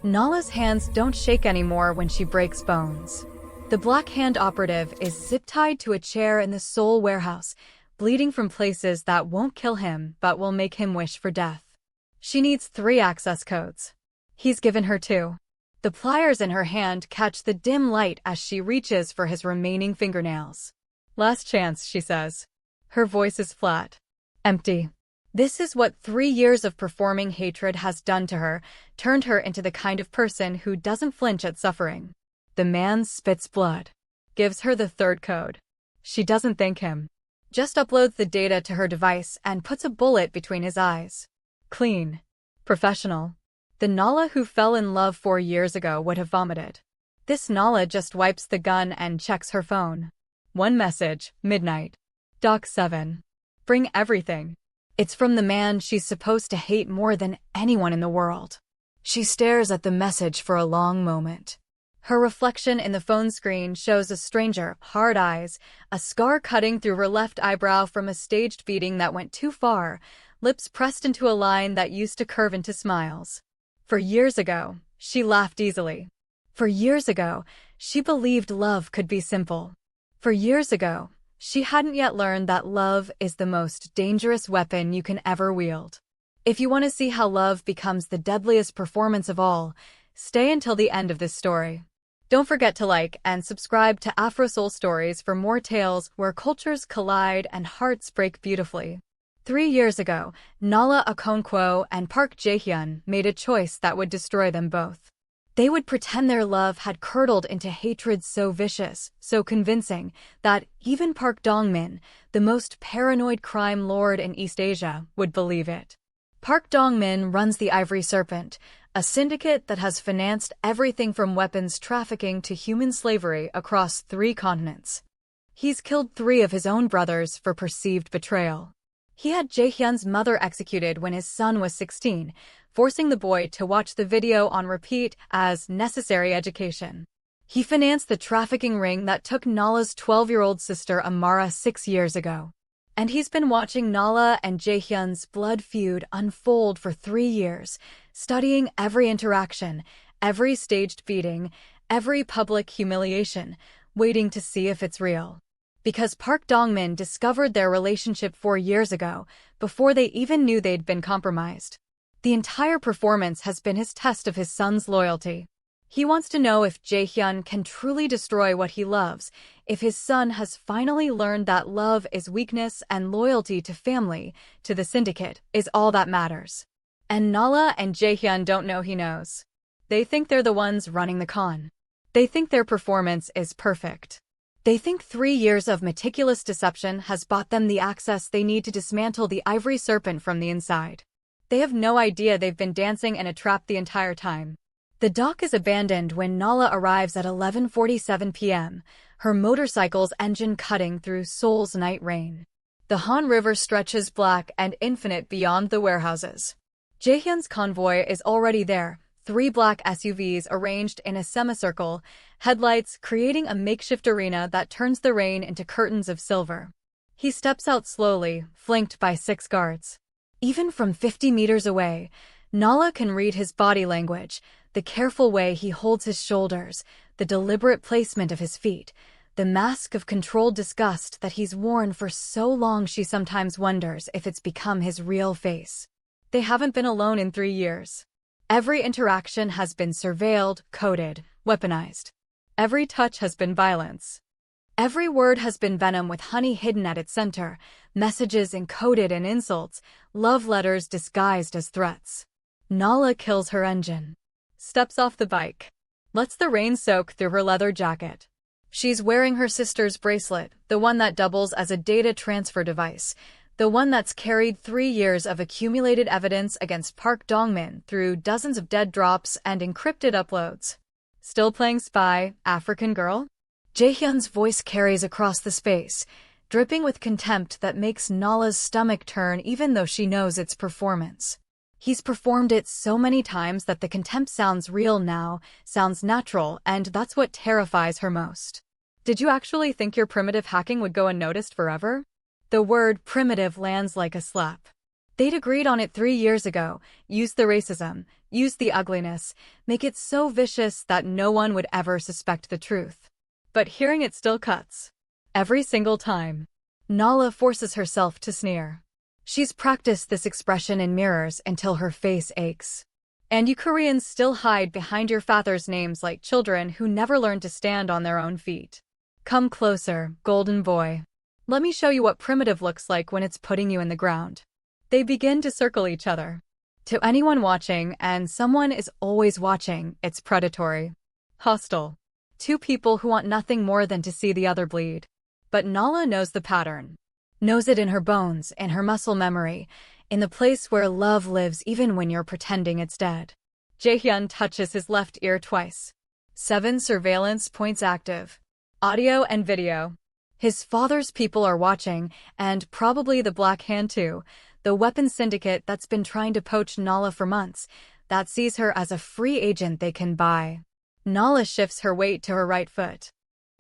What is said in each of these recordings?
Nala's hands don't shake anymore when she breaks bones. The Black Hand operative is zip-tied to a chair in the Seoul warehouse, bleeding from places that won't kill him but will make him wish for death. She needs 3 access codes. He's given her 2. The pliers in her hand catch the dim light as she reaches for his remaining fingernails. "Last chance," she says. Her voice is flat. Empty. This is what 3 years of performing hatred has done to her, turned her into the kind of person who doesn't flinch at suffering. The man spits blood. Gives her the 3rd code. She doesn't thank him. Just uploads the data to her device and puts a bullet between his eyes. Clean. Professional. The Nala who fell in love 4 years ago would have vomited. This Nala just wipes the gun and checks her phone. 1 message, midnight. Dock 7. Bring everything. It's from the man she's supposed to hate more than anyone in the world. She stares at the message for a long moment. Her reflection in the phone screen shows a stranger, hard eyes, a scar cutting through her left eyebrow from a staged beating that went too far, lips pressed into a line that used to curve into smiles. For years ago, she laughed easily. For years ago, she believed love could be simple. For years ago, she hadn't yet learned that love is the most dangerous weapon you can ever wield. If you want to see how love becomes the deadliest performance of all, stay until the end of this story. Don't forget to like and subscribe to Afro Soul Stories for more tales where cultures collide and hearts break beautifully. 3 years ago, Nala Okonkwo and Park Jae-Hyun made a choice that would destroy them both. They would pretend their love had curdled into hatred so vicious, so convincing, that even Park Dong-min, the most paranoid crime lord in East Asia, would believe it. Park Dong-min runs the Ivory Serpent, a syndicate that has financed everything from weapons trafficking to human slavery across 3 continents. He's killed 3 of his own brothers for perceived betrayal. He had Jae-Hyun's mother executed when his son was 16, forcing the boy to watch the video on repeat as necessary education. He financed the trafficking ring that took Nala's 12-year-old sister Amara 6 years ago. And he's been watching Nala and Jae-Hyun's blood feud unfold for 3 years, studying every interaction, every staged beating, every public humiliation, waiting to see if it's real. Because Park Dong-min discovered their relationship 4 years ago, before they even knew they'd been compromised. The entire performance has been his test of his son's loyalty. He wants to know if Jae-Hyun can truly destroy what he loves, if his son has finally learned that love is weakness and loyalty to family, to the syndicate, is all that matters. And Nala and Jae-Hyun don't know he knows. They think they're the ones running the con. They think their performance is perfect. They think 3 years of meticulous deception has bought them the access they need to dismantle the Ivory Serpent from the inside. They have no idea they've been dancing in a trap the entire time. The dock is abandoned when Nala arrives at 11:47 p.m., her motorcycle's engine cutting through Seoul's night rain. The Han River stretches black and infinite beyond the warehouses. Jae-Hyun's convoy is already there, 3 black SUVs arranged in a semicircle, headlights creating a makeshift arena that turns the rain into curtains of silver. He steps out slowly, flanked by 6 guards. Even from 50 meters away, Nala can read his body language, the careful way he holds his shoulders, the deliberate placement of his feet, the mask of controlled disgust that he's worn for so long she sometimes wonders if it's become his real face. They haven't been alone in 3 years. Every interaction has been surveilled, coded, weaponized. Every touch has been violence. Every word has been venom with honey hidden at its center, messages encoded in insults, love letters disguised as threats. Nala kills her engine. Steps off the bike. Lets the rain soak through her leather jacket. She's wearing her sister's bracelet, the one that doubles as a data transfer device, the one that's carried 3 years of accumulated evidence against Park Dong-min through dozens of dead drops and encrypted uploads. Still playing spy, African girl? Jae-Hyun's voice carries across the space, dripping with contempt that makes Nala's stomach turn even though she knows it's performance. He's performed it so many times that the contempt sounds real now, sounds natural, and that's what terrifies her most. Did you actually think your primitive hacking would go unnoticed forever? The word primitive lands like a slap. They'd agreed on it 3 years ago. Use the racism, use the ugliness, make it so vicious that no one would ever suspect the truth. But hearing it still cuts. Every single time. Nala forces herself to sneer. She's practiced this expression in mirrors until her face aches. And you Koreans still hide behind your father's names like children who never learned to stand on their own feet. Come closer, golden boy. Let me show you what primitive looks like when it's putting you in the ground. They begin to circle each other. To anyone watching, and someone is always watching, it's predatory. Hostile. Two people who want nothing more than to see the other bleed. But Nala knows the pattern. Knows it in her bones, in her muscle memory, in the place where love lives even when you're pretending it's dead. Jae-Hyun touches his left ear twice. 7 surveillance points active. Audio and video. His father's people are watching, and probably the Black Hand too, the weapons syndicate that's been trying to poach Nala for months, that sees her as a free agent they can buy. Nala shifts her weight to her right foot.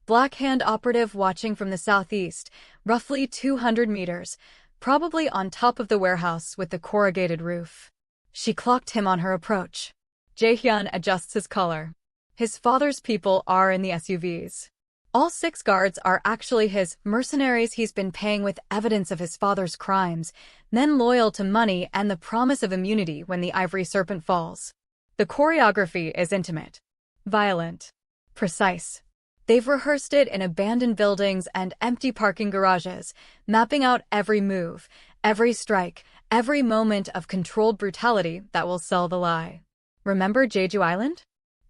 Black Hand operative watching from the southeast, roughly 200 meters, probably on top of the warehouse with the corrugated roof. She clocked him on her approach. Jae-Hyun adjusts his collar. His father's people are in the SUVs. All 6 guards are actually his mercenaries he's been paying with evidence of his father's crimes, men loyal to money and the promise of immunity when the Ivory Serpent falls. The choreography is intimate, violent, precise. They've rehearsed it in abandoned buildings and empty parking garages, mapping out every move, every strike, every moment of controlled brutality that will sell the lie. Remember Jeju Island?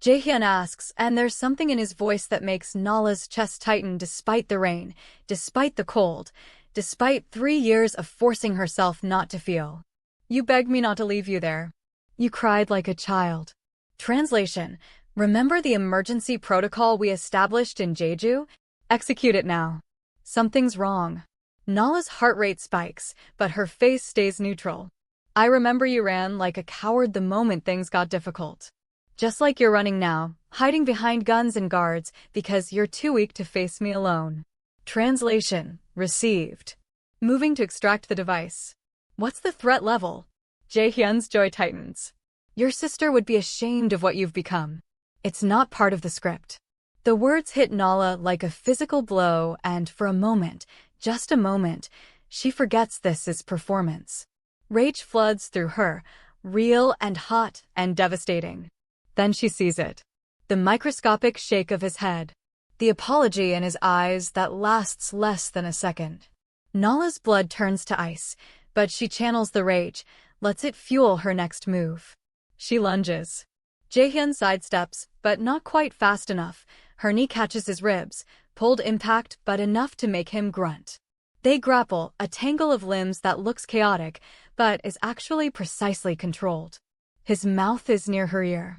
Jae-Hyun asks, and there's something in his voice that makes Nala's chest tighten despite the rain, despite the cold, despite 3 years of forcing herself not to feel. You begged me not to leave you there. You cried like a child. Translation: remember the emergency protocol we established in Jeju? Execute it now. Something's wrong. Nala's heart rate spikes, but her face stays neutral. I remember you ran like a coward the moment things got difficult. Just like you're running now, hiding behind guns and guards because you're too weak to face me alone. Translation: received. Moving to extract the device. What's the threat level? Jae-Hyun's joy tightens. Your sister would be ashamed of what you've become. It's not part of the script. The words hit Nala like a physical blow, and for a moment, just a moment, she forgets this is performance. Rage floods through her, real and hot and devastating. Then she sees it. The microscopic shake of his head. The apology in his eyes that lasts less than a second. Nala's blood turns to ice, but she channels the rage, lets it fuel her next move. She lunges. Jae-Hyun sidesteps, but not quite fast enough. Her knee catches his ribs, pulled impact but enough to make him grunt. They grapple, a tangle of limbs that looks chaotic, but is actually precisely controlled. His mouth is near her ear.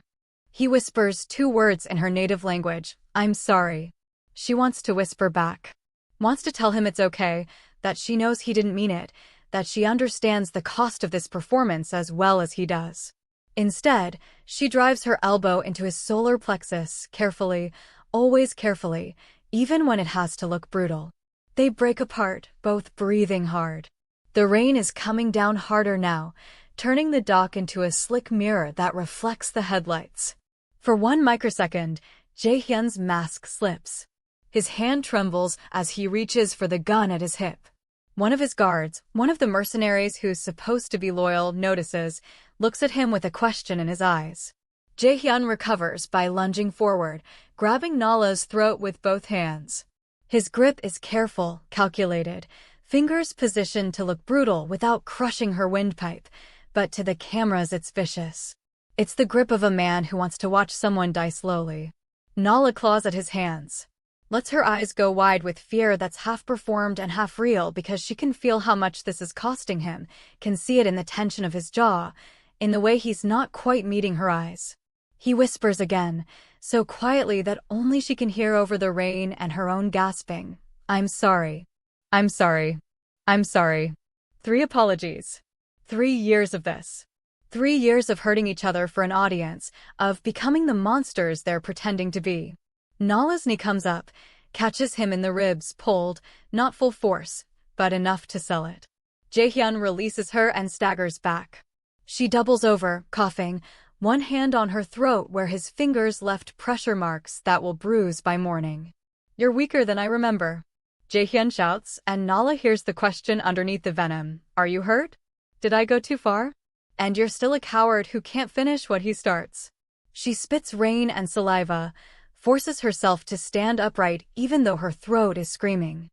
He whispers 2 words in her native language, I'm sorry. She wants to whisper back. Wants to tell him it's okay, that she knows he didn't mean it, that she understands the cost of this performance as well as he does. Instead, she drives her elbow into his solar plexus, carefully, always carefully, even when it has to look brutal. They break apart, both breathing hard. The rain is coming down harder now, turning the dock into a slick mirror that reflects the headlights. For 1 microsecond, Jae-Hyun's mask slips. His hand trembles as he reaches for the gun at his hip. One of his guards, one of the mercenaries who's supposed to be loyal, notices, looks at him with a question in his eyes. Jae-Hyun recovers by lunging forward, grabbing Nala's throat with both hands. His grip is careful, calculated, fingers positioned to look brutal without crushing her windpipe, but to the cameras it's vicious. It's the grip of a man who wants to watch someone die slowly. Nala claws at his hands. Lets her eyes go wide with fear that's half performed and half real because she can feel how much this is costing him, can see it in the tension of his jaw, in the way he's not quite meeting her eyes. He whispers again, so quietly that only she can hear over the rain and her own gasping. I'm sorry. I'm sorry. I'm sorry. 3 apologies. 3 years of this. 3 years of hurting each other for an audience, of becoming the monsters they're pretending to be. Nala's knee comes up, catches him in the ribs, pulled, not full force, but enough to sell it. Jae-Hyun releases her and staggers back. She doubles over, coughing, one hand on her throat where his fingers left pressure marks that will bruise by morning. "You're weaker than I remember," Jae-Hyun shouts, and Nala hears the question underneath the venom. "Are you hurt? Did I go too far? And you're still a coward who can't finish what he starts." She spits rain and saliva, forces herself to stand upright even though her throat is screaming.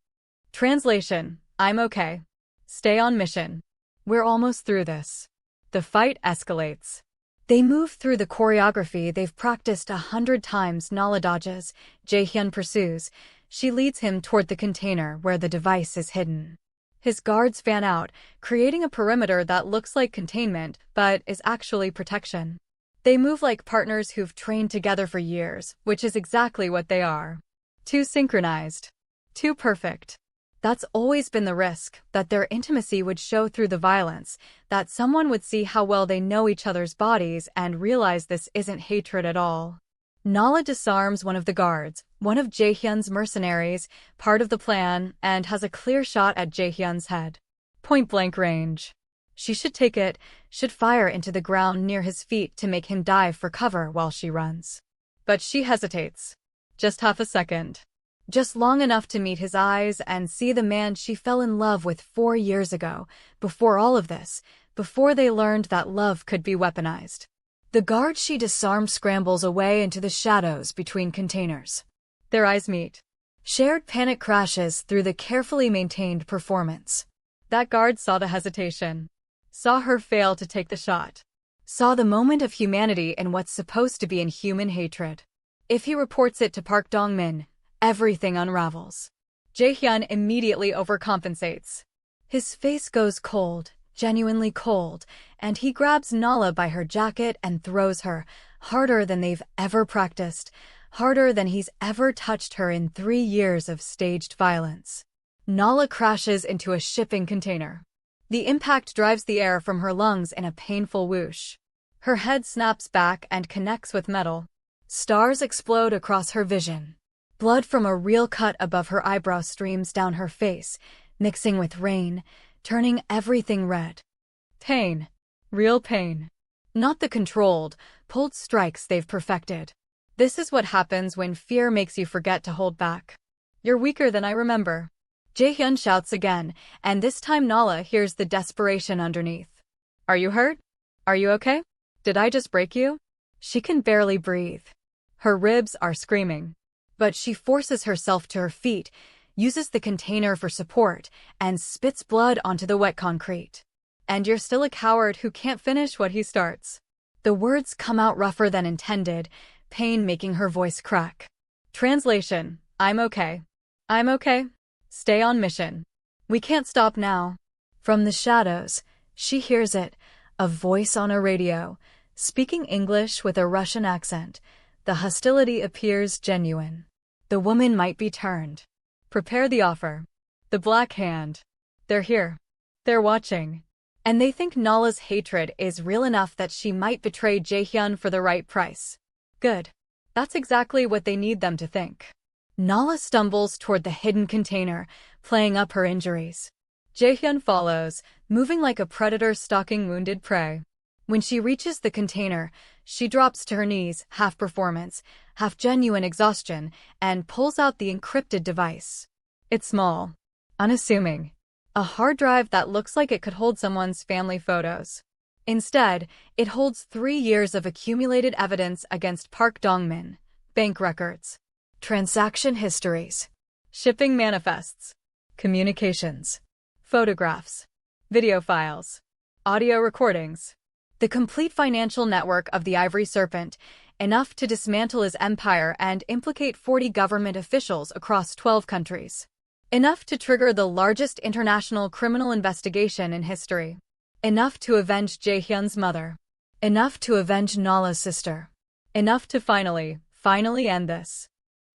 Translation: I'm okay. Stay on mission. We're almost through this. The fight escalates. They move through the choreography they've practiced 100 times. Nala dodges. Jae-Hyun pursues. She leads him toward the container where the device is hidden. His guards fan out, creating a perimeter that looks like containment, but is actually protection. They move like partners who've trained together for years, which is exactly what they are. Too synchronized. Too perfect. That's always been the risk, that their intimacy would show through the violence, that someone would see how well they know each other's bodies and realize this isn't hatred at all. Nala disarms one of the guards, one of Jae-Hyun's mercenaries, part of the plan, and has a clear shot at Jae-Hyun's head. Point-blank range. She should take it, should fire into the ground near his feet to make him dive for cover while she runs. But she hesitates. Just half a second. Just long enough to meet his eyes and see the man she fell in love with 4 years ago, before all of this, before they learned that love could be weaponized. The guard she disarmed scrambles away into the shadows between containers. Their eyes meet. Shared panic crashes through the carefully maintained performance. That guard saw the hesitation. Saw her fail to take the shot. Saw the moment of humanity in what's supposed to be inhuman hatred. If he reports it to Park Dong-min, everything unravels. Jae-Hyun immediately overcompensates. His face goes cold, genuinely cold, and he grabs Nala by her jacket and throws her, harder than they've ever practiced, harder than he's ever touched her in 3 years of staged violence. Nala crashes into a shipping container. The impact drives the air from her lungs in a painful whoosh. Her head snaps back and connects with metal. Stars explode across her vision. Blood from a real cut above her eyebrow streams down her face, mixing with rain, turning everything red. Pain. Real pain. Not the controlled, pulled strikes they've perfected. This is what happens when fear makes you forget to hold back. "You're weaker than I remember." Jae-Hyun shouts again, and this time Nala hears the desperation underneath. "Are you hurt? Are you okay? Did I just break you?" She can barely breathe. Her ribs are screaming. But she forces herself to her feet, uses the container for support, and spits blood onto the wet concrete. "And you're still a coward who can't finish what he starts." The words come out rougher than intended, pain making her voice crack. Translation: I'm okay. I'm okay. Stay on mission. We can't stop now. From the shadows, she hears it, a voice on a radio, speaking English with a Russian accent. The hostility appears genuine. The woman might be turned. Prepare the offer. The Black Hand. They're here. They're watching. And they think Nala's hatred is real enough that she might betray Jae-Hyun for the right price. Good. That's exactly what they need them to think. Nala stumbles toward the hidden container, playing up her injuries. Jae-Hyun follows, moving like a predator stalking wounded prey. When she reaches the container, she drops to her knees, half performance, half genuine exhaustion, and pulls out the encrypted device. It's small, unassuming, a hard drive that looks like it could hold someone's family photos. Instead, it holds 3 years of accumulated evidence against Park Dong-min, bank records, transaction histories, shipping manifests, communications, photographs, video files, audio recordings. The complete financial network of the Ivory Serpent, enough to dismantle his empire and implicate 40 government officials across 12 countries. Enough to trigger the largest international criminal investigation in history. Enough to avenge Jae-Hyun's mother. Enough to avenge Nala's sister. Enough to finally end this.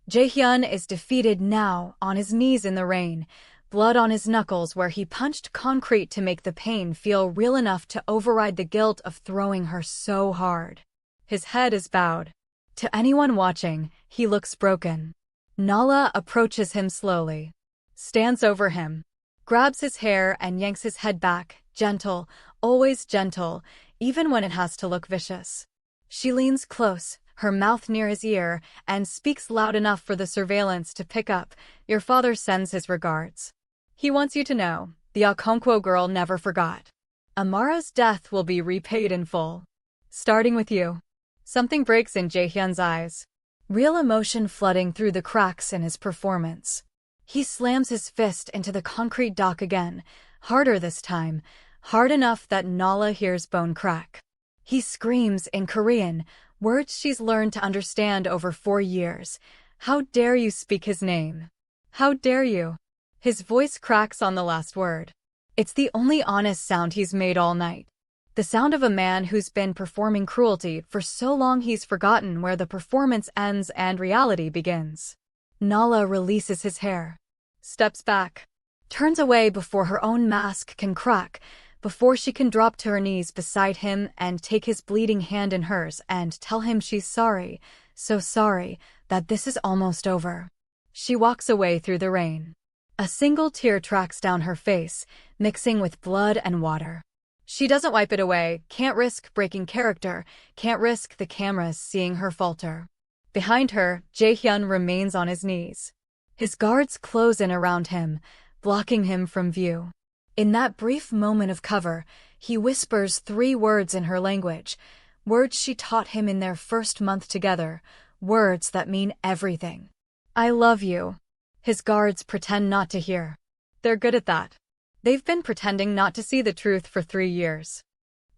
Jae-Hyun is defeated now, on his knees in the rain, blood on his knuckles where he punched concrete to make the pain feel real enough to override the guilt of throwing her so hard. His head is bowed. To anyone watching, he looks broken. Nala approaches him slowly. Stands over him. grabs his hair and yanks his head back, gentle, always gentle, even when it has to look vicious. She leans close, her mouth near his ear, and speaks loud enough for the surveillance to pick up. Your father sends his regards. He wants you to know, the Okonkwo girl never forgot. Amara's death will be repaid in full. Starting with you. Something breaks in Jae-Hyun's eyes. Real emotion flooding through the cracks in his performance. He slams his fist into the concrete dock again, harder this time, hard enough that Nala hears bone crack. He screams in Korean, words she's learned to understand over 4 years. How dare you speak his name? How dare you? His voice cracks on the last word. It's the only honest sound he's made all night. The sound of a man who's been performing cruelty for so long he's forgotten where the performance ends and reality begins. Nala releases his hair, steps back, turns away before her own mask can crack, before she can drop to her knees beside him and take his bleeding hand in hers and tell him she's sorry, so sorry, that this is almost over. She walks away through the rain. A single tear tracks down her face, mixing with blood and water. She doesn't wipe it away, can't risk breaking character, can't risk the cameras seeing her falter. Behind her, Jae-Hyun remains on his knees. His guards close in around him, blocking him from view. In that brief moment of cover, he whispers 3 words in her language, words she taught him in their first month together, words that mean everything. I love you. His guards pretend not to hear. They're good at that. They've been pretending not to see the truth for 3 years.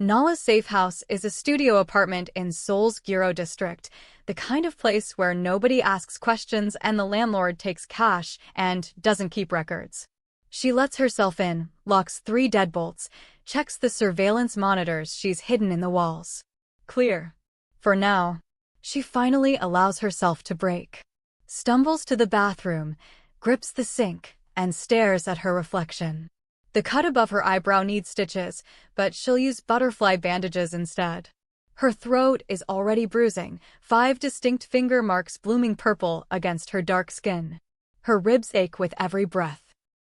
Nala's safe house is a studio apartment in Seoul's Giro district, the kind of place where nobody asks questions and the landlord takes cash and doesn't keep records. She lets herself in, locks 3 deadbolts, checks the surveillance monitors she's hidden in the walls. Clear. For now. She finally allows herself to break. Stumbles to the bathroom, grips the sink, and stares at her reflection. The cut above her eyebrow needs stitches, but she'll use butterfly bandages instead. Her throat is already bruising, 5 distinct finger marks blooming purple against her dark skin. Her ribs ache with every breath.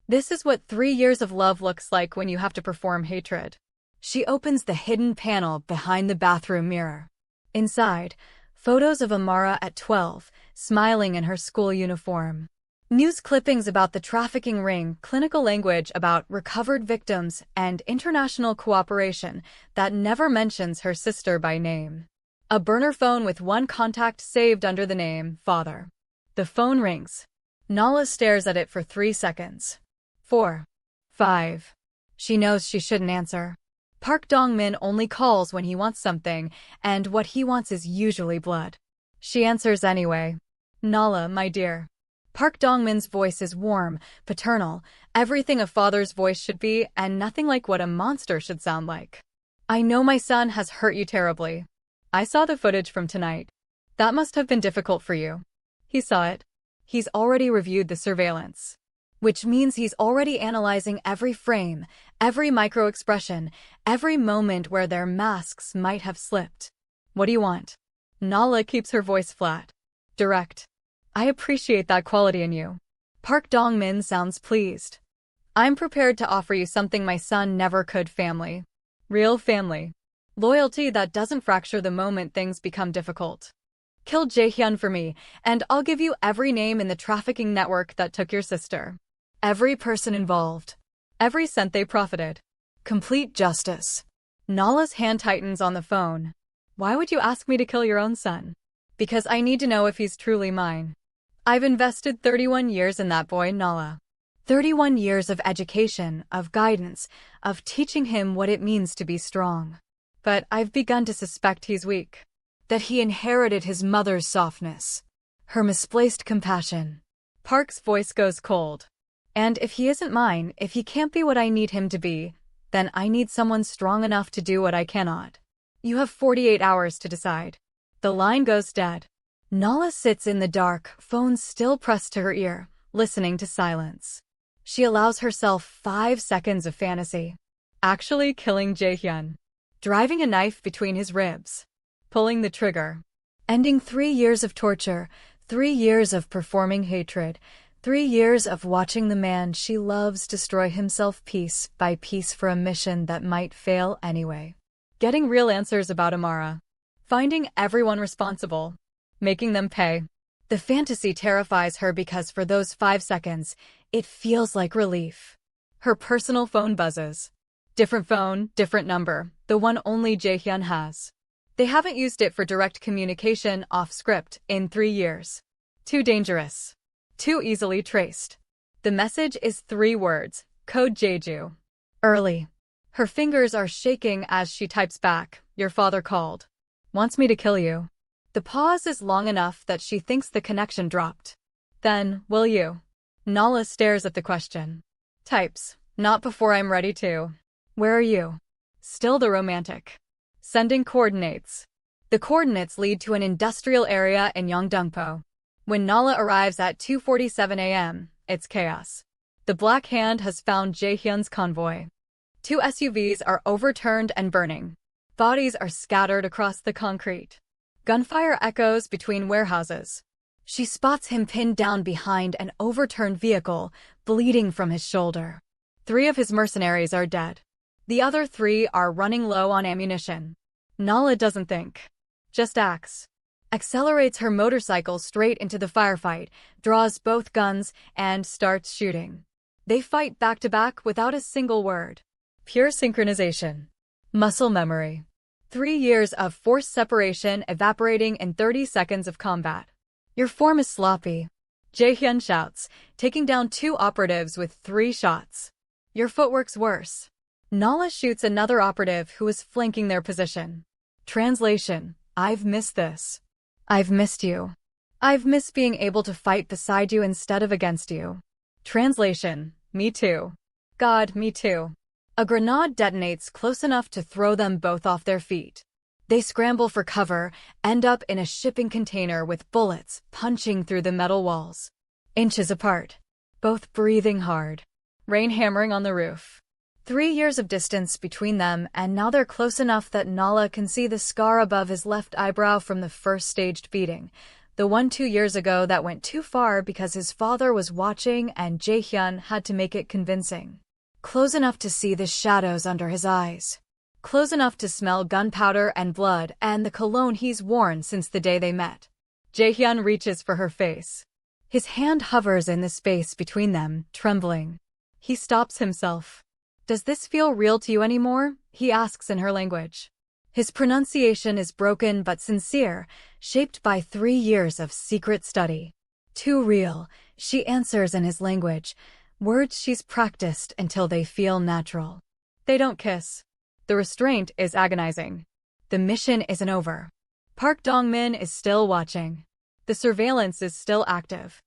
This is what 3 years of love looks like when you have to perform hatred. She opens the hidden panel behind the bathroom mirror. Inside, photos of Amara at 12, smiling in her school uniform. News clippings about the trafficking ring, clinical language about recovered victims, and international cooperation that never mentions her sister by name. A burner phone with 1 contact saved under the name Father. The phone rings. Nala stares at it for 3 seconds. 4. 5. She knows she shouldn't answer. Park Dong-min only calls when he wants something, and what he wants is usually blood. She answers anyway. Nala, my dear. Park Dong-min's voice is warm, paternal, everything a father's voice should be, and nothing like what a monster should sound like. I know my son has hurt you terribly. I saw the footage from tonight. That must have been difficult for you. He saw it. He's already reviewed the surveillance. Which means he's already analyzing every frame, every micro-expression, every moment where their masks might have slipped. What do you want? Nala keeps her voice flat. Direct. I appreciate that quality in you. Park Dong-min sounds pleased. I'm prepared to offer you something my son never could, family. Real family. Loyalty that doesn't fracture the moment things become difficult. Kill Jae-Hyun for me, and I'll give you every name in the trafficking network that took your sister. Every person involved. Every cent they profited. Complete justice. Nala's hand tightens on the phone. Why would you ask me to kill your own son? Because I need to know if he's truly mine. I've invested 31 years in that boy, Nala. 31 years of education, of guidance, of teaching him what it means to be strong. But I've begun to suspect he's weak. That he inherited his mother's softness. Her misplaced compassion. Park's voice goes cold. And if he isn't mine, if he can't be what I need him to be, then I need someone strong enough to do what I cannot. You have 48 hours to decide. The line goes dead. Nala sits in the dark, phone still pressed to her ear, listening to silence. She allows herself 5 seconds of fantasy. Actually killing Jae-Hyun. Driving a knife between his ribs. Pulling the trigger. Ending 3 years of torture, 3 years of performing hatred, 3 years of watching the man she loves destroy himself piece by piece for a mission that might fail anyway. Getting real answers about Amara. Finding everyone responsible. Making them pay. The fantasy terrifies her because for those 5 seconds, it feels like relief. Her personal phone buzzes. Different phone, different number, the one only Jae-Hyun has. They haven't used it for direct communication off-script in 3 years. Too dangerous. Too easily traced. The message is 3 words, code Jeju. Early. Her fingers are shaking as she types back, your father called. Wants me to kill you. The pause is long enough that she thinks the connection dropped. Then, will you? Nala stares at the question. Types, not before I'm ready to. Where are you? Still the romantic. Sending coordinates. The coordinates lead to an industrial area in Yongdunpo. When Nala arrives at 2:47 a.m., it's chaos. The Black Hand has found Jae-Hyun's convoy. 2 SUVs are overturned and burning. Bodies are scattered across the concrete. Gunfire echoes between warehouses. She spots him pinned down behind an overturned vehicle, bleeding from his shoulder. 3 of his mercenaries are dead. The other 3 are running low on ammunition. Nala doesn't think. Just acts. Accelerates her motorcycle straight into the firefight, draws both guns, and starts shooting. They fight back to back without a single word. Pure synchronization. Muscle memory. 3 years of forced separation evaporating in 30 seconds of combat. Your form is sloppy. Jae-Hyun shouts, taking down 2 operatives with 3 shots. Your footwork's worse. Nala shoots another operative who is flanking their position. Translation, I've missed this. I've missed you. I've missed being able to fight beside you instead of against you. Translation, me too. God, me too. A grenade detonates close enough to throw them both off their feet. They scramble for cover, end up in a shipping container with bullets punching through the metal walls. Inches apart. Both breathing hard. Rain hammering on the roof. 3 years of distance between them, and now they're close enough that Nala can see the scar above his left eyebrow from the first staged beating. The one 2 years ago that went too far because his father was watching and Jae-Hyun had to make it convincing. Close enough to see the shadows under his eyes. Close enough to smell gunpowder and blood and the cologne he's worn since the day they met. Jae-Hyun reaches for her face. His hand hovers in the space between them, trembling. He stops himself. Does this feel real to you anymore? He asks in her language. His pronunciation is broken but sincere, shaped by 3 years of secret study. Too real, she answers in his language, words she's practiced until they feel natural. They don't kiss. The restraint is agonizing. The mission isn't over. Park Dong-min is still watching. The surveillance is still active.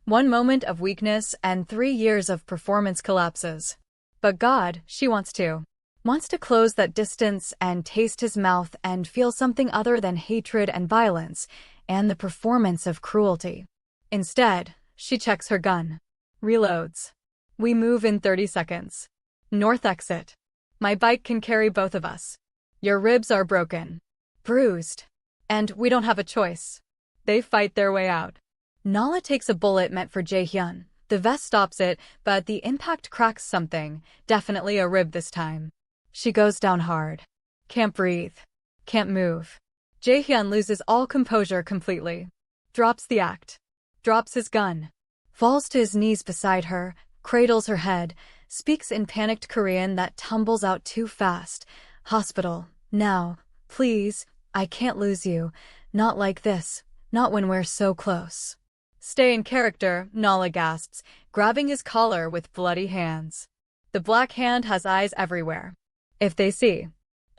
1 moment of weakness and 3 years of performance collapses. But God, she wants to close that distance and taste his mouth and feel something other than hatred and violence and the performance of cruelty. Instead, she checks her gun. Reloads. We move in 30 seconds. North exit. My bike can carry both of us. Your ribs are broken. Bruised. And we don't have a choice. They fight their way out. Nala takes a bullet meant for Jae-Hyun. The vest stops it, but the impact cracks something, definitely a rib this time. She goes down hard. Can't breathe. Can't move. Jae-Hyun loses all composure completely. Drops the act. Drops his gun. Falls to his knees beside her, cradles her head, speaks in panicked Korean that tumbles out too fast. Hospital. Now. Please. I can't lose you. Not like this. Not when we're so close. Stay in character, Nala gasps, grabbing his collar with bloody hands. The Black Hand has eyes everywhere. If they see.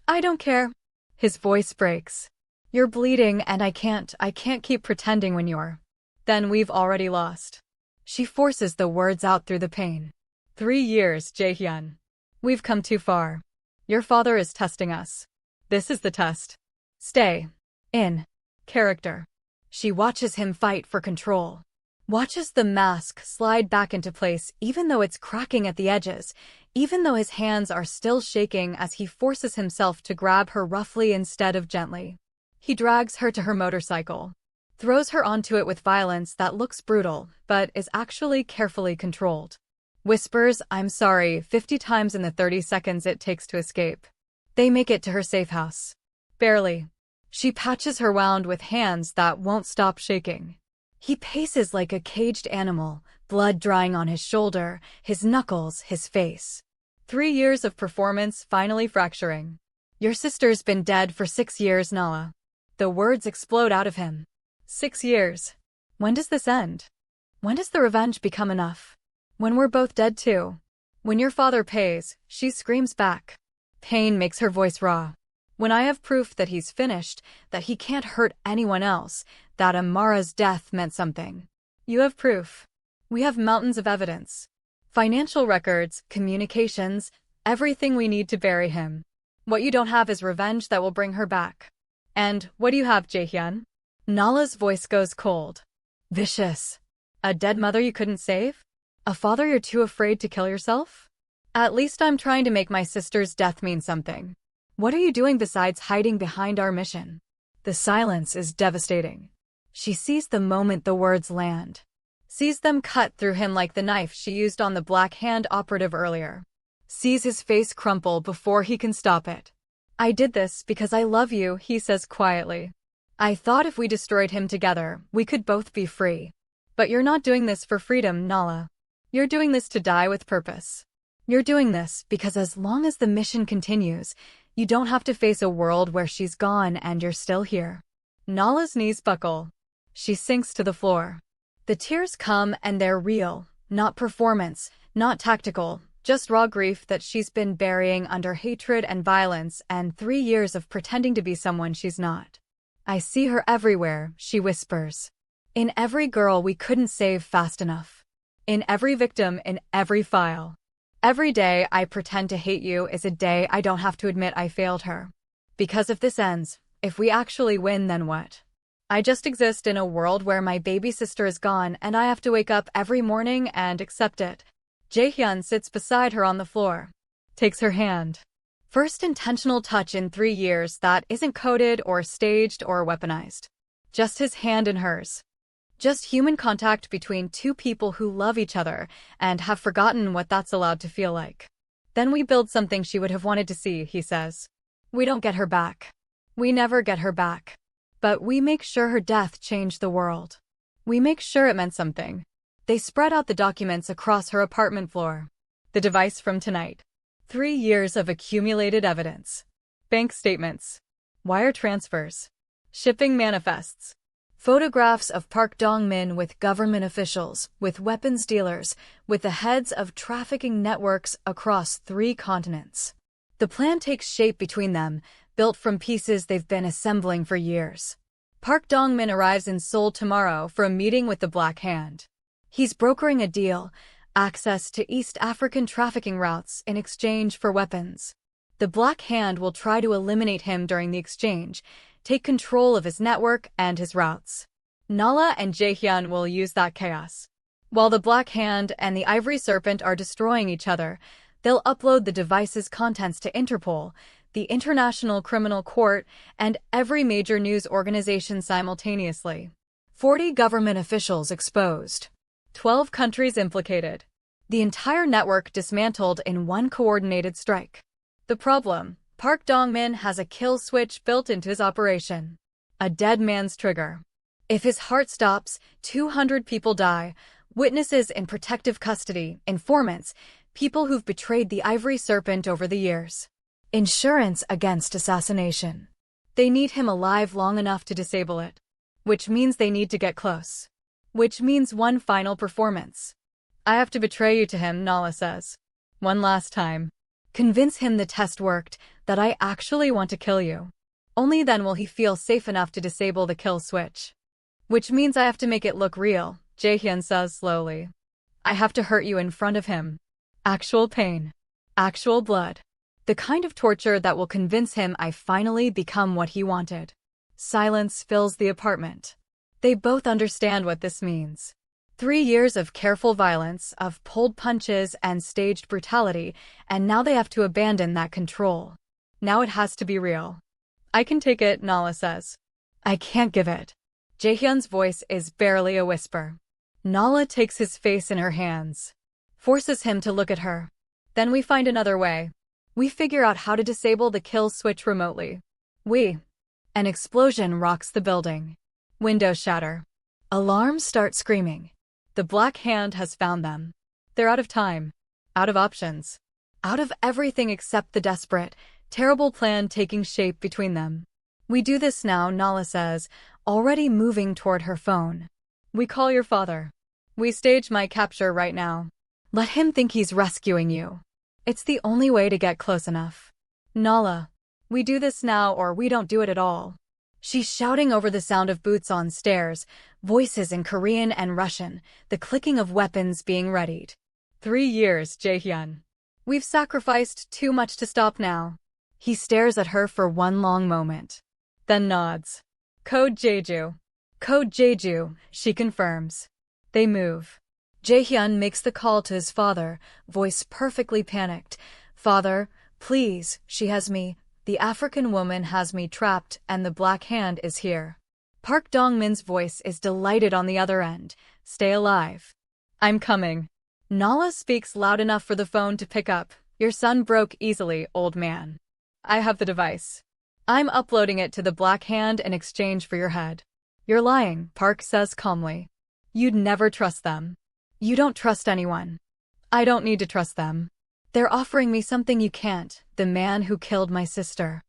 I don't care. His voice breaks. You're bleeding and I can't keep pretending when you're. Then we've already lost. She forces the words out through the pain. 3 years, Jae-Hyun. We've come too far. Your father is testing us. This is the test. Stay. In. Character. She watches him fight for control. Watches the mask slide back into place even though it's cracking at the edges, even though his hands are still shaking as he forces himself to grab her roughly instead of gently. He drags her to her motorcycle. throws her onto it with violence that looks brutal, but is actually carefully controlled. Whispers, "I'm sorry," 50 times in the 30 seconds it takes to escape. They make it to her safe house. Barely. She patches her wound with hands that won't stop shaking. He paces like a caged animal, blood drying on his shoulder, his knuckles, his face. 3 years of performance finally fracturing. "Your sister's been dead for 6 years, Nala." The words explode out of him. 6 years. When does this end? When does the revenge become enough? When we're both dead too. When your father pays, she screams back. Pain makes her voice raw. When I have proof that he's finished, that he can't hurt anyone else, that Amara's death meant something. You have proof. We have mountains of evidence. Financial records, communications, everything we need to bury him. What you don't have is revenge that will bring her back. And what do you have, Jae-Hyun? Nala's voice goes cold. Vicious. A dead mother you couldn't save? A father you're too afraid to kill yourself? At least I'm trying to make my sister's death mean something. What are you doing besides hiding behind our mission? The silence is devastating. She sees the moment the words land. Sees them cut through him like the knife she used on the Black Hand operative earlier. Sees his face crumple before he can stop it. I did this because I love you, he says quietly. I thought if we destroyed him together, we could both be free. But you're not doing this for freedom, Nala. You're doing this to die with purpose. You're doing this because as long as the mission continues, you don't have to face a world where she's gone and you're still here. Nala's knees buckle. She sinks to the floor. The tears come and they're real, not performance, not tactical, just raw grief that she's been burying under hatred and violence and 3 years of pretending to be someone she's not. I see her everywhere, she whispers. In every girl we couldn't save fast enough. In every victim, in every file. Every day I pretend to hate you is a day I don't have to admit I failed her. Because if this ends, if we actually win, then what? I just exist in a world where my baby sister is gone and I have to wake up every morning and accept it. Jae-Hyun sits beside her on the floor. Takes her hand. First intentional touch in 3 years that isn't coded or staged or weaponized. Just his hand in hers. Just human contact between two people who love each other and have forgotten what that's allowed to feel like. Then we build something she would have wanted to see, he says. We don't get her back. We never get her back. But we make sure her death changed the world. We make sure it meant something. They spread out the documents across her apartment floor. The device from tonight. 3 years of accumulated evidence. Bank statements. Wire transfers. Shipping manifests. Photographs of Park Dong-min with government officials, with weapons dealers, with the heads of trafficking networks across 3 continents. The plan takes shape between them, built from pieces they've been assembling for years. Park Dong-min arrives in Seoul tomorrow for a meeting with the Black Hand. He's brokering a deal, access to East African trafficking routes in exchange for weapons. The Black Hand will try to eliminate him during the exchange, take control of his network and his routes. Nala and Jae-Hyun will use that chaos. While the Black Hand and the Ivory Serpent are destroying each other, they'll upload the device's contents to Interpol, the International Criminal Court, and every major news organization simultaneously. 40 government officials exposed. 12 countries implicated. The entire network dismantled in one coordinated strike. The problem: Park Dong-min has a kill switch built into his operation. A dead man's trigger. If his heart stops, 200 people die. Witnesses in protective custody, informants, people who've betrayed the Ivory Serpent over the years. Insurance against assassination. They need him alive long enough to disable it. Which means they need to get close. Which means one final performance. I have to betray you to him, Nala says. One last time. Convince him the test worked, that I actually want to kill you. Only then will he feel safe enough to disable the kill switch. Which means I have to make it look real, Jae-Hyun says slowly. I have to hurt you in front of him. Actual pain. Actual blood. The kind of torture that will convince him I finally become what he wanted. Silence fills the apartment. They both understand what this means. 3 years of careful violence, of pulled punches and staged brutality, and now they have to abandon that control. Now it has to be real. I can take it, Nala says. I can't give it. Jae-Hyun's voice is barely a whisper. Nala takes his face in her hands, forces him to look at her. Then we find another way. We figure out how to disable the kill switch remotely. An explosion rocks the building. Windows shatter. Alarms start screaming. The Black Hand has found them. They're out of time, out of options, out of everything except the desperate, terrible plan taking shape between them. We do this now, Nala says, already moving toward her phone. We call your father. We stage my capture right now. Let him think he's rescuing you. It's the only way to get close enough. Nala, we do this now or we don't do it at all. She's shouting over the sound of boots on stairs, voices in Korean and Russian, the clicking of weapons being readied. 3 years, Jae-Hyun. We've sacrificed too much to stop now. He stares at her for one long moment, then nods. Code Jeju. Code Jeju, she confirms. They move. Jae-Hyun makes the call to his father, voice perfectly panicked. Father, please, she has me. The African woman has me trapped and the Black Hand is here. Park Dong-min's voice is delighted on the other end. Stay alive. I'm coming. Nala speaks loud enough for the phone to pick up. Your son broke easily, old man. I have the device. I'm uploading it to the Black Hand in exchange for your head. You're lying, Park says calmly. You'd never trust them. You don't trust anyone. I don't need to trust them. They're offering me something you can't, the man who killed my sister.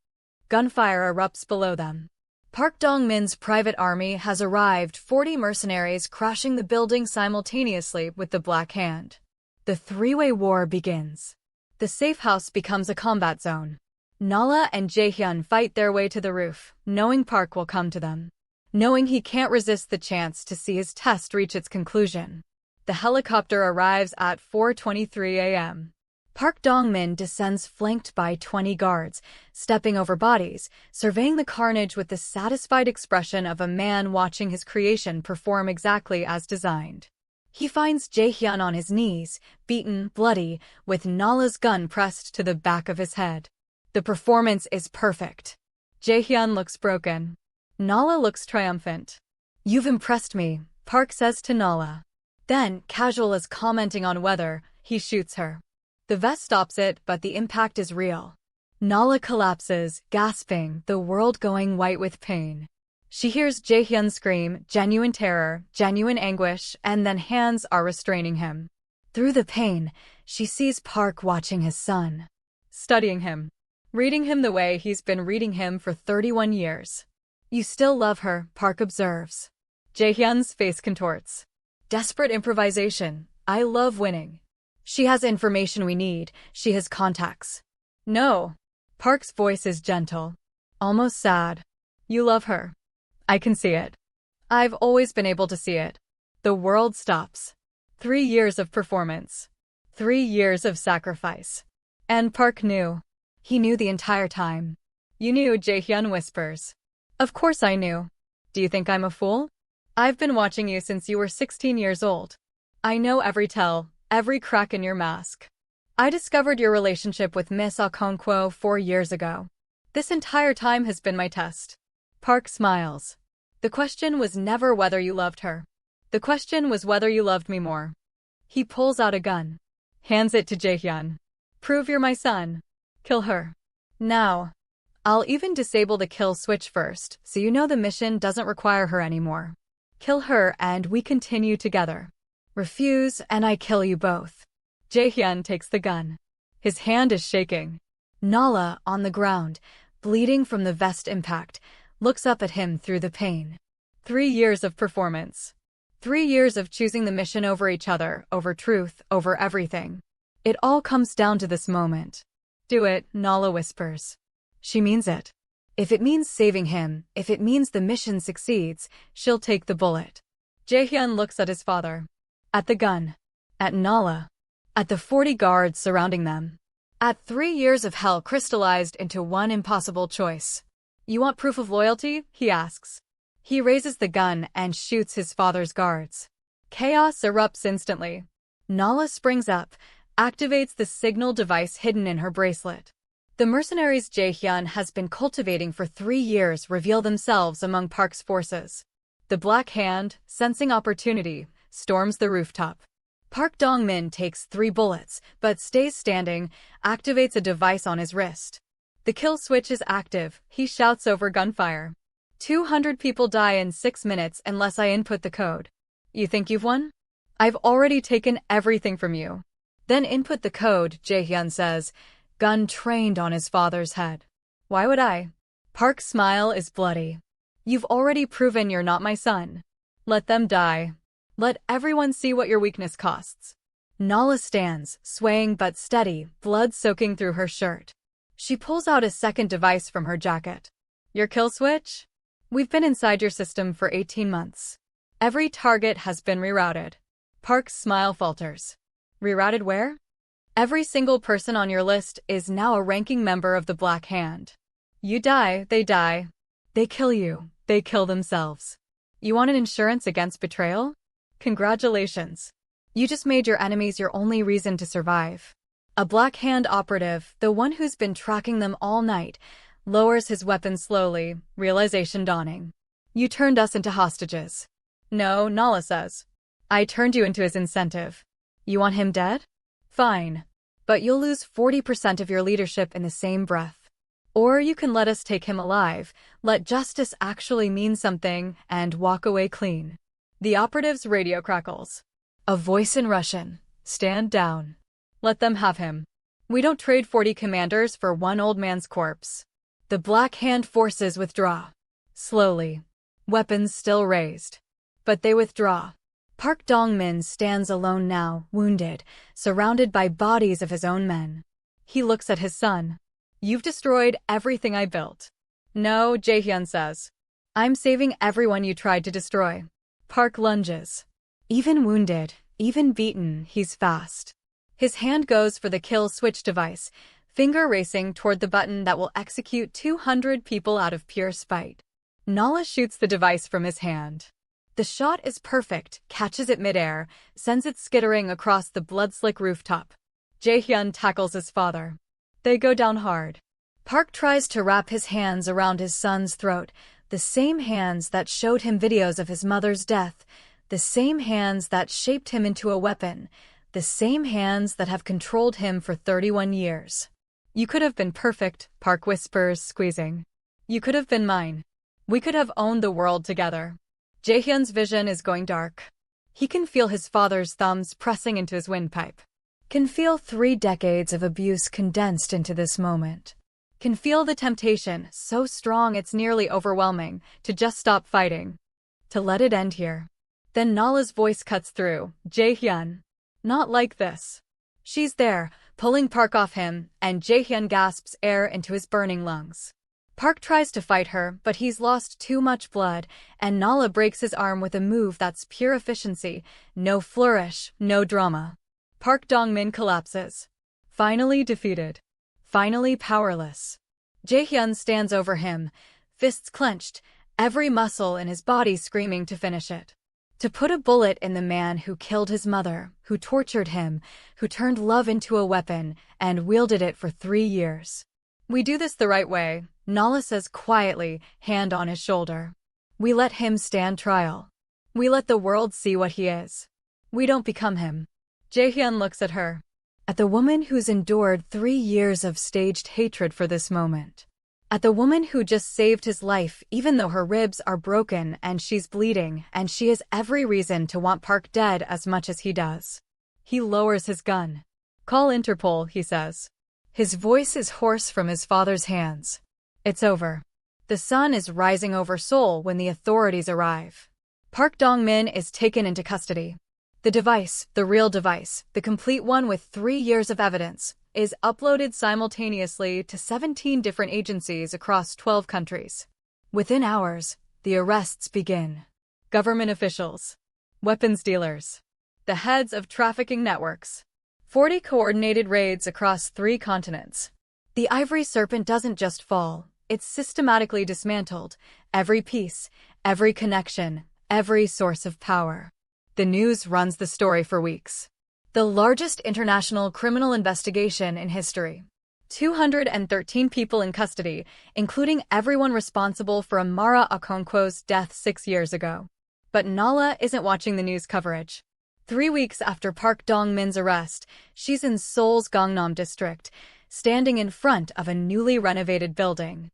Gunfire erupts below them. Park Dong-min's private army has arrived, 40 mercenaries crashing the building simultaneously with the Black Hand. The three-way war begins. The safe house becomes a combat zone. Nala and Jae-Hyun fight their way to the roof, knowing Park will come to them. Knowing he can't resist the chance to see his test reach its conclusion. The helicopter arrives at 4:23 a.m. Park Dong-min descends flanked by 20 guards, stepping over bodies, surveying the carnage with the satisfied expression of a man watching his creation perform exactly as designed. He finds Jae-Hyun on his knees, beaten, bloody, with Nala's gun pressed to the back of his head. The performance is perfect. Jae-Hyun looks broken. Nala looks triumphant. You've impressed me, Park says to Nala. Then, casual as commenting on weather, he shoots her. The vest stops it, but the impact is real. Nala collapses, gasping, the world going white with pain. She hears Jae-Hyun scream, genuine terror, genuine anguish, and then hands are restraining him. Through the pain, she sees Park watching his son. Studying him. Reading him the way he's been reading him for 31 years. You still love her, Park observes. Jae-Hyun's face contorts. Desperate improvisation. I love winning. She has information we need. She has contacts. No. Park's voice is gentle. Almost sad. You love her. I can see it. I've always been able to see it. The world stops. 3 years of performance. 3 years of sacrifice. And Park knew. He knew the entire time. You knew, Jae-Hyun whispers. Of course I knew. Do you think I'm a fool? I've been watching you since you were 16 years old. I know every tell, every crack in your mask. I discovered your relationship with Miss Okonkwo 4 years ago. This entire time has been my test. Park smiles. The question was never whether you loved her. The question was whether you loved me more. He pulls out a gun. Hands it to Jae-Hyun. Prove you're my son. Kill her. Now. I'll even disable the kill switch first, so you know the mission doesn't require her anymore. Kill her and we continue together. Refuse and I kill you both. Jae-Hyun takes the gun. His hand is shaking. Nala, on the ground, bleeding from the vest impact, looks up at him through the pain. 3 years of performance. 3 years of choosing the mission over each other, over truth, over everything. It all comes down to this moment. Do it, Nala whispers. She means it. If it means saving him, if it means the mission succeeds, she'll take the bullet. Jae-Hyun looks at his father. At the gun. At Nala. At the 40 guards surrounding them. At 3 years of hell crystallized into one impossible choice. You want proof of loyalty? He asks. He raises the gun and shoots his father's guards. Chaos erupts instantly. Nala springs up, activates the signal device hidden in her bracelet. The mercenaries Jae-Hyun has been cultivating for 3 years reveal themselves among Park's forces. The Black Hand, sensing opportunity, storms the rooftop. Park Dong-min takes 3 bullets, but stays standing, activates a device on his wrist. The kill switch is active, he shouts over gunfire. 200 people die in 6 minutes unless I input the code. You think you've won? I've already taken everything from you. Then input the code, Jae-Hyun says, gun trained on his father's head. Why would I? Park's smile is bloody. You've already proven you're not my son. Let them die. Let everyone see what your weakness costs. Nala stands, swaying but steady, blood soaking through her shirt. She pulls out a second device from her jacket. Your kill switch? We've been inside your system for 18 months. Every target has been rerouted. Park's smile falters. Rerouted where? Every single person on your list is now a ranking member of the Black Hand. You die, they die. They kill you, they kill themselves. You want an insurance against betrayal? Congratulations. You just made your enemies your only reason to survive. A Black Hand operative, the one who's been tracking them all night, lowers his weapon slowly, realization dawning. You turned us into hostages. No, Nala says. I turned you into his incentive. You want him dead? Fine. But you'll lose 40% of your leadership in the same breath. Or you can let us take him alive, let justice actually mean something, and walk away clean. The operative's radio crackles. A voice in Russian. Stand down. Let them have him. We don't trade 40 commanders for one old man's corpse. The Black Hand forces withdraw. Slowly. Weapons still raised. But they withdraw. Park Dong-min stands alone now, wounded, surrounded by bodies of his own men. He looks at his son. You've destroyed everything I built. No, Jae-Hyun says. I'm saving everyone you tried to destroy. Park lunges. Even wounded, even beaten, he's fast. His hand goes for the kill switch device, finger racing toward the button that will execute 200 people out of pure spite. Nala shoots the device from his hand. The shot is perfect, catches it midair, sends it skittering across the blood-slick rooftop. Jae-Hyun tackles his father. They go down hard. Park tries to wrap his hands around his son's throat, the same hands that showed him videos of his mother's death, the same hands that shaped him into a weapon, the same hands that have controlled him for 31 years. You could have been perfect, Park whispers, squeezing. You could have been mine. We could have owned the world together. Jae-Hyun's vision is going dark. He can feel his father's thumbs pressing into his windpipe. Can feel 3 decades of abuse condensed into this moment. Can feel the temptation, so strong it's nearly overwhelming, to just stop fighting. To let it end here. Then Nala's voice cuts through. Jae-Hyun. Not like this. She's there, pulling Park off him, and Jae-Hyun gasps air into his burning lungs. Park tries to fight her, but he's lost too much blood, and Nala breaks his arm with a move that's pure efficiency, no flourish, no drama. Park Dong-min collapses. Finally defeated. Finally powerless. Jae-Hyun stands over him, fists clenched, every muscle in his body screaming to finish it. To put a bullet in the man who killed his mother, who tortured him, who turned love into a weapon, and wielded it for 3 years. We do this the right way, Nala says quietly, hand on his shoulder. We let him stand trial. We let the world see what he is. We don't become him. Jae-Hyun looks at her. At the woman who's endured 3 years of staged hatred for this moment. At the woman who just saved his life even though her ribs are broken and she's bleeding and she has every reason to want Park dead as much as he does. He lowers his gun. Call Interpol, he says. His voice is hoarse from his father's hands. It's over. The sun is rising over Seoul when the authorities arrive. Park Dong-min is taken into custody. The device, the real device, the complete one with 3 years of evidence, is uploaded simultaneously to 17 different agencies across 12 countries. Within hours, the arrests begin. Government officials, weapons dealers, the heads of trafficking networks, 40 coordinated raids across 3 continents. The Ivory Serpent doesn't just fall, it's systematically dismantled, every piece, every connection, every source of power. The news runs the story for weeks. The largest international criminal investigation in history. 213 people in custody, including everyone responsible for Amara Okonkwo's death 6 years ago. But Nala isn't watching the news coverage. 3 weeks after Park Dong-min's arrest, she's in Seoul's Gangnam district, standing in front of a newly renovated building.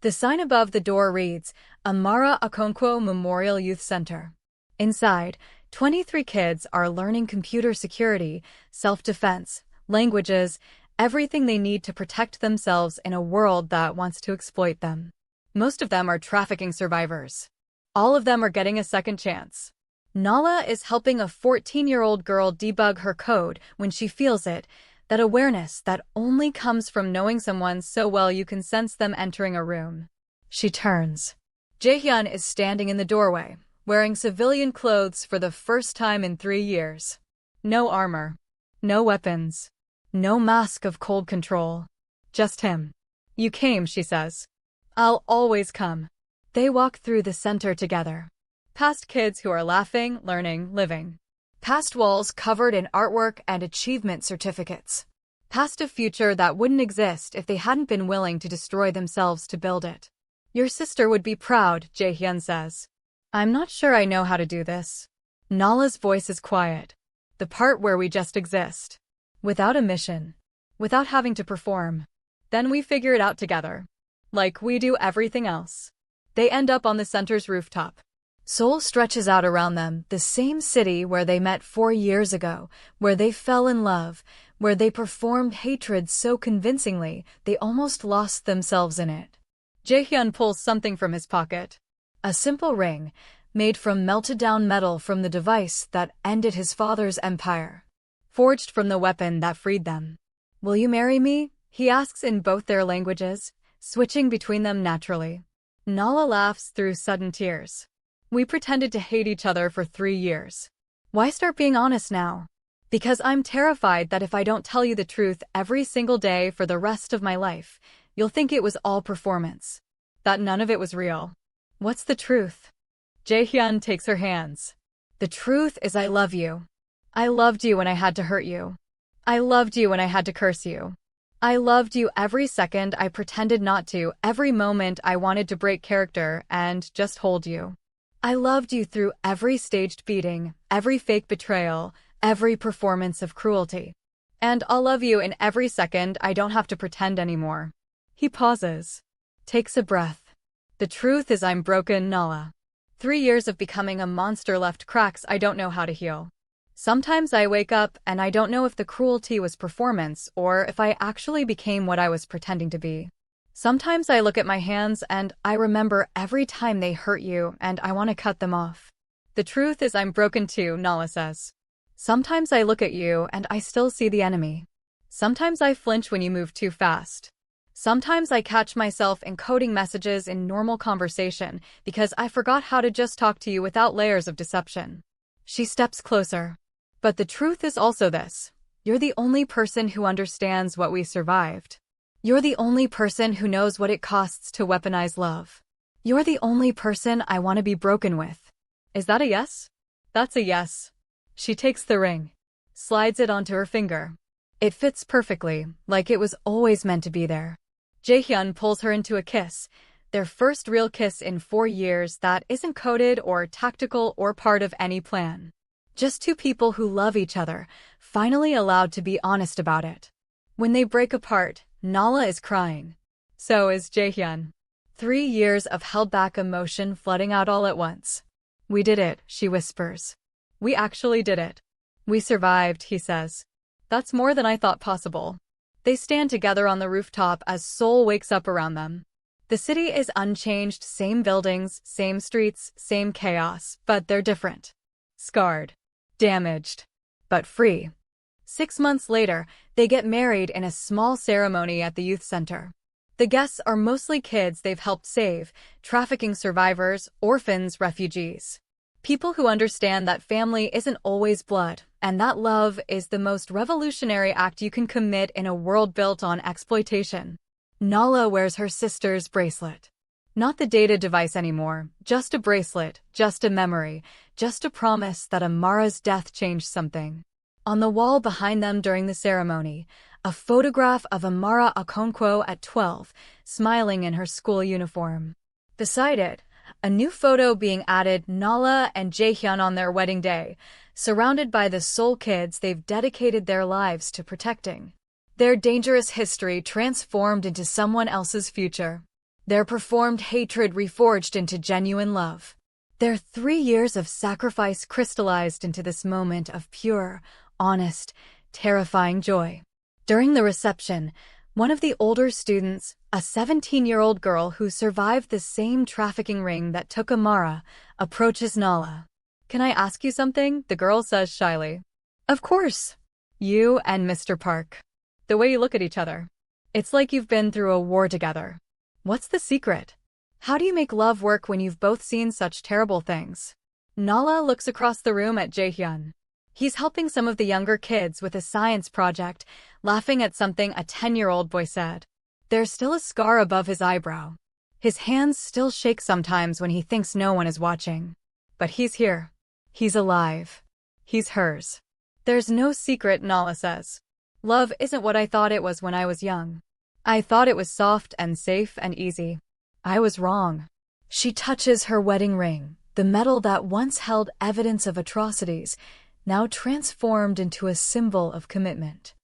The sign above the door reads, Amara Okonkwo Memorial Youth Center. Inside, 23 kids are learning computer security, self-defense, languages, everything they need to protect themselves in a world that wants to exploit them. Most of them are trafficking survivors. All of them are getting a second chance. Nala is helping a 14-year-old girl debug her code when she feels it, that awareness that only comes from knowing someone so well you can sense them entering a room. She turns. Jae-Hyun is standing in the doorway, wearing civilian clothes for the first time in 3 years. No armor. No weapons. No mask of cold control. Just him. You came, she says. I'll always come. They walk through the center together. Past kids who are laughing, learning, living. Past walls covered in artwork and achievement certificates. Past a future that wouldn't exist if they hadn't been willing to destroy themselves to build it. Your sister would be proud, Jae-Hyun says. I'm not sure I know how to do this. Nala's voice is quiet. The part where we just exist. Without a mission. Without having to perform. Then we figure it out together. Like we do everything else. They end up on the center's rooftop. Seoul stretches out around them, the same city where they met 4 years ago, where they fell in love, where they performed hatred so convincingly they almost lost themselves in it. Jae-Hyun pulls something from his pocket. A simple ring, made from melted-down metal from the device that ended his father's empire. Forged from the weapon that freed them. Will you marry me? He asks in both their languages, switching between them naturally. Nala laughs through sudden tears. We pretended to hate each other for 3 years. Why start being honest now? Because I'm terrified that if I don't tell you the truth every single day for the rest of my life, you'll think it was all performance. That none of it was real. What's the truth? Jae-Hyun takes her hands. The truth is I love you. I loved you when I had to hurt you. I loved you when I had to curse you. I loved you every second I pretended not to, every moment I wanted to break character and just hold you. I loved you through every staged beating, every fake betrayal, every performance of cruelty. And I'll love you in every second I don't have to pretend anymore. He pauses. Takes a breath. The truth is I'm broken, Nala. 3 years of becoming a monster left cracks I don't know how to heal. Sometimes I wake up and I don't know if the cruelty was performance or if I actually became what I was pretending to be. Sometimes I look at my hands and I remember every time they hurt you and I want to cut them off. The truth is I'm broken too, Nala says. Sometimes I look at you and I still see the enemy. Sometimes I flinch when you move too fast. Sometimes I catch myself encoding messages in normal conversation because I forgot how to just talk to you without layers of deception. She steps closer. But the truth is also this. You're the only person who understands what we survived. You're the only person who knows what it costs to weaponize love. You're the only person I want to be broken with. Is that a yes? That's a yes. She takes the ring. Slides it onto her finger. It fits perfectly, like it was always meant to be there. Jae-Hyun pulls her into a kiss, their first real kiss in 4 years that isn't coded or tactical or part of any plan. Just 2 people who love each other, finally allowed to be honest about it. When they break apart, Nala is crying. So is Jae-Hyun. 3 years of held-back emotion flooding out all at once. We did it, she whispers. We actually did it. We survived, he says. That's more than I thought possible. They stand together on the rooftop as Seoul wakes up around them. The city is unchanged, same buildings, same streets, same chaos, but they're different. Scarred. Damaged. But free. 6 months later, they get married in a small ceremony at the youth center. The guests are mostly kids they've helped save, trafficking survivors, orphans, refugees. People who understand that family isn't always blood, and that love is the most revolutionary act you can commit in a world built on exploitation. Nala wears her sister's bracelet. Not the data device anymore, just a bracelet, just a memory, just a promise that Amara's death changed something. On the wall behind them during the ceremony, a photograph of Amara Okonkwo at 12, smiling in her school uniform. Beside it, A new photo being added, Nala and Jae-Hyun on their wedding day, surrounded by the Seoul kids they've dedicated their lives to protecting. Their dangerous history transformed into someone else's future. Their performed hatred reforged into genuine love. Their 3 years of sacrifice crystallized into this moment of pure, honest, terrifying joy. During the reception, one of the older students, a 17-year-old girl who survived the same trafficking ring that took Amara, approaches Nala. "Can I ask you something?" the girl says shyly. "Of course. You and Mr. Park. The way you look at each other. It's like you've been through a war together. What's the secret? How do you make love work when you've both seen such terrible things?" Nala looks across the room at Jae-Hyun. He's helping some of the younger kids with a science project, laughing at something a 10-year-old boy said. There's still a scar above his eyebrow. His hands still shake sometimes when he thinks no one is watching. But he's here. He's alive. He's hers. "There's no secret," Nala says. "Love isn't what I thought it was when I was young. I thought it was soft and safe and easy. I was wrong." She touches her wedding ring, the metal that once held evidence of atrocities, now transformed into a symbol of commitment.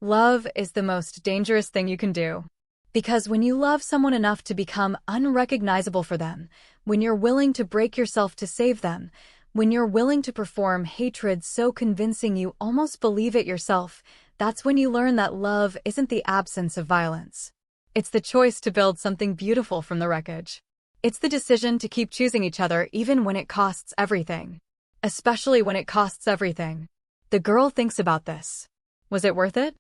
Love is the most dangerous thing you can do. Because when you love someone enough to become unrecognizable for them, when you're willing to break yourself to save them, when you're willing to perform hatred so convincing you almost believe it yourself, that's when you learn that love isn't the absence of violence. It's the choice to build something beautiful from the wreckage. It's the decision to keep choosing each other even when it costs everything. Especially when it costs everything. The girl thinks about this. Was it worth it?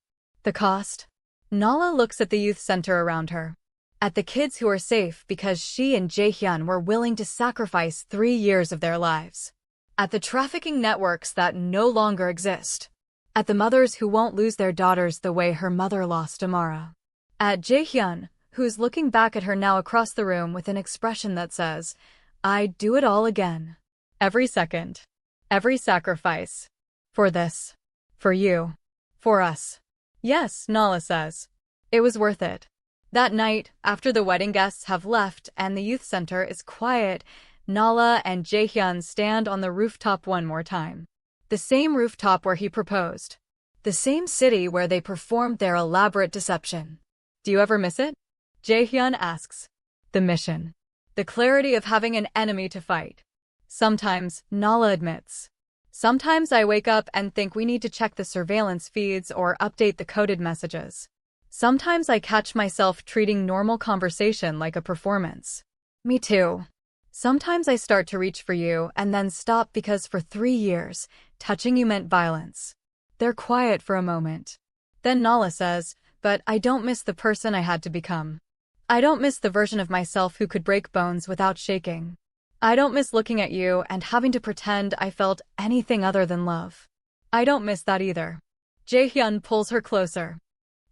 The cost? Nala looks at the youth center around her. At the kids who are safe because she and Jae-Hyun were willing to sacrifice 3 years of their lives. At the trafficking networks that no longer exist. At the mothers who won't lose their daughters the way her mother lost Amara. At Jae-Hyun, who's looking back at her now across the room with an expression that says, "I'd do it all again. Every second. Every sacrifice. For this. For you. For us." "Yes," Nala says. "It was worth it." That night, after the wedding guests have left and the youth center is quiet, Nala and Jae-Hyun stand on the rooftop one more time. The same rooftop where he proposed. The same city where they performed their elaborate deception. "Do you ever miss it?" Jae-Hyun asks. "The mission. The clarity of having an enemy to fight." "Sometimes," Nala admits. "Sometimes I wake up and think we need to check the surveillance feeds or update the coded messages. Sometimes I catch myself treating normal conversation like a performance." "Me too. Sometimes I start to reach for you and then stop because for 3 years, touching you meant violence." They're quiet for a moment. Then Nala says, "But I don't miss the person I had to become. I don't miss the version of myself who could break bones without shaking. I don't miss looking at you and having to pretend I felt anything other than love. I don't miss that either." Jae-Hyun pulls her closer.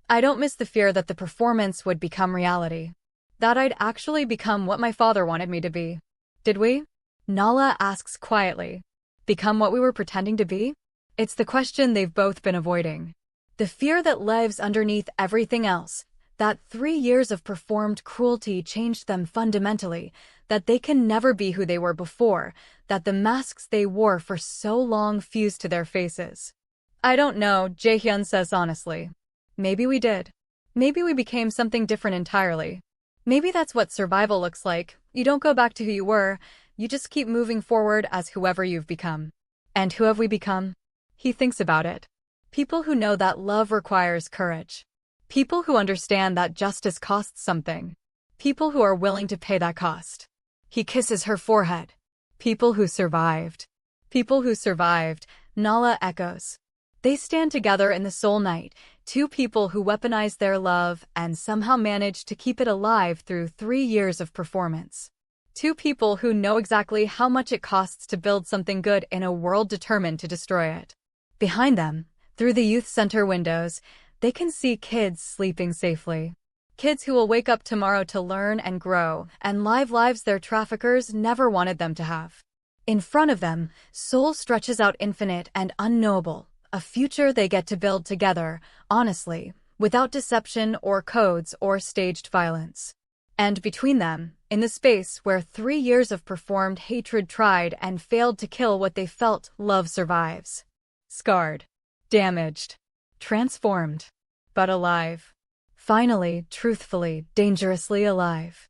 "I don't miss the fear that the performance would become reality. That I'd actually become what my father wanted me to be." "Did we?" Nala asks quietly. "Become what we were pretending to be?" It's the question they've both been avoiding. The fear that lives underneath everything else, that 3 years of performed cruelty changed them fundamentally, that they can never be who they were before, that the masks they wore for so long fused to their faces. "I don't know," Jae-Hyun says honestly. "Maybe we did. Maybe we became something different entirely. Maybe that's what survival looks like. You don't go back to who you were, you just keep moving forward as whoever you've become." "And who have we become?" He thinks about it. People who know that love requires courage. People who understand that justice costs something. People who are willing to pay that cost. He kisses her forehead. People who survived. People who survived, Nala echoes. They stand together in the Seoul night, 2 people who weaponized their love and somehow managed to keep it alive through 3 years of performance. 2 people who know exactly how much it costs to build something good in a world determined to destroy it. Behind them, through the youth center windows, they can see kids sleeping safely. Kids who will wake up tomorrow to learn and grow and live lives their traffickers never wanted them to have. In front of them, Seoul stretches out infinite and unknowable, a future they get to build together, honestly, without deception or codes or staged violence. And between them, In the space where 3 years of performed hatred tried and failed to kill what they felt, love survives. Scarred, damaged, transformed, but alive. Finally, truthfully, dangerously alive.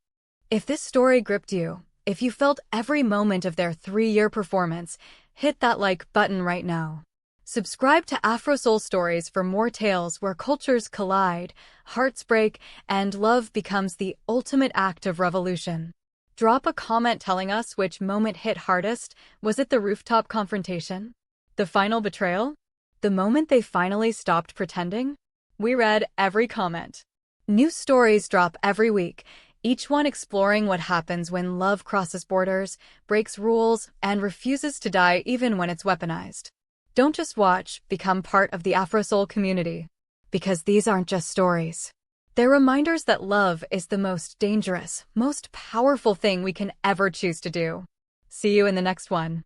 If this story gripped you, if you felt every moment of their 3-year performance, hit that like button right now. Subscribe to Afro Soul Stories for more tales where cultures collide, hearts break, and love becomes the ultimate act of revolution. Drop a comment telling us which moment hit hardest. Was it the rooftop confrontation? The final betrayal? The moment they finally stopped pretending? We read every comment. New stories drop every week, each one exploring what happens when love crosses borders, breaks rules, and refuses to die even when it's weaponized. Don't just watch, become part of the Afro Soul community. Because these aren't just stories. They're reminders that love is the most dangerous, most powerful thing we can ever choose to do. See you in the next one.